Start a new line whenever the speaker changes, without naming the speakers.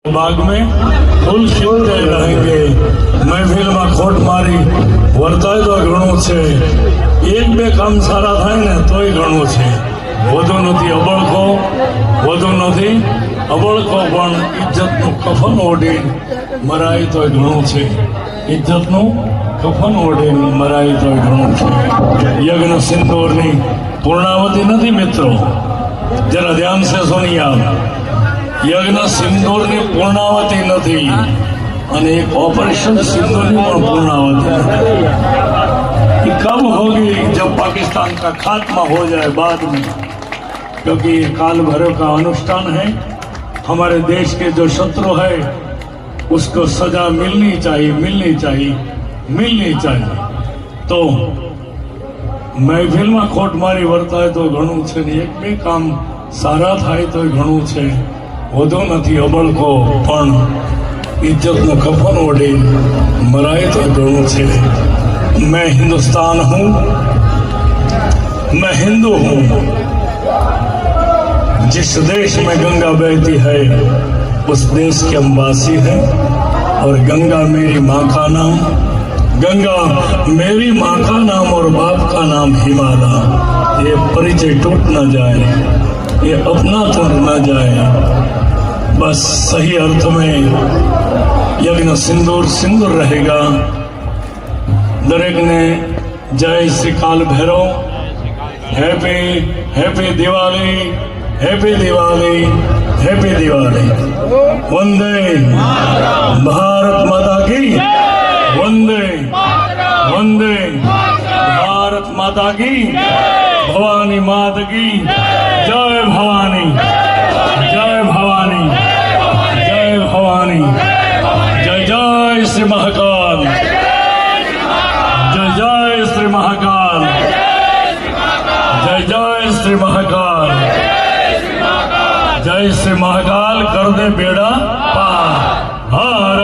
बाग में फूल खिलते रहेंगे। महफिल में खोट मारी वर्ताय तो घणो छे, एक बे काम सारा थाय ने तोय घणो छे। વધુ નથી અબળકો, વધુ નથી અબળકો, પણ ઇજ્જતનું કફન ઓઢી મરાય તોય ઘણું છે। ઇજ્જતનું કફન ઓઢી મરાય તોય ઘણું છે। યજ્ઞ સિંદૂરની પૂર્ણાવતી નથી મિત્રો, જરા ધ્યાન સે સુનિए आप। यज्ञ सिंदूर की पूर्णावती नहीं और एक ऑपरेशन सिंदूर की पूर्णावती नहीं। कब होगी? जब पाकिस्तान का खात्मा हो जाए बाद में, क्योंकि ये काल भैरव का अनुष्ठान है। हमारे देश के जो शत्रु है उसको सजा मिलनी चाहिए, मिलनी चाहिए, मिलनी चाहिए। तो महफिल में खोट मारी वर्ताय तो घणું છે ને એક બે કામ સારા થાય તો ઘણું છે। વધુ નથી અબળકો, પણ ઇજ્જતનું કફન ઓઢી મરાય તો ઘણું છે। मैं हिंदुस्तान हूँ, मैं हिंदू हूँ। जिस देश में गंगा बहती है उस देश के हम वासी हैं, और गंगा मेरी माँ का नाम, गंगा मेरी माँ का नाम और बाप का नाम हिमालय। ये परिचय टूट न जाए, ये अपना टूट न जाए। बस सही अर्थ में यज्ञ सिंदूर सिंदूर रहेगा। दरेक ने जय Shri Kaal Bhairav, happy happy Diwali, happy Diwali, happy Diwali. वंदे भारत माता की, वंदे वंदे भारत माता की, भवानी माता की जय। भवानी जय, भवानी जय, भवानी जय। जय श्री महाकाल, जय जय श्री महाकाल, जय जय श्री महाकाल, जय श्री महाकाल। कर दे बेड़ा पार। हर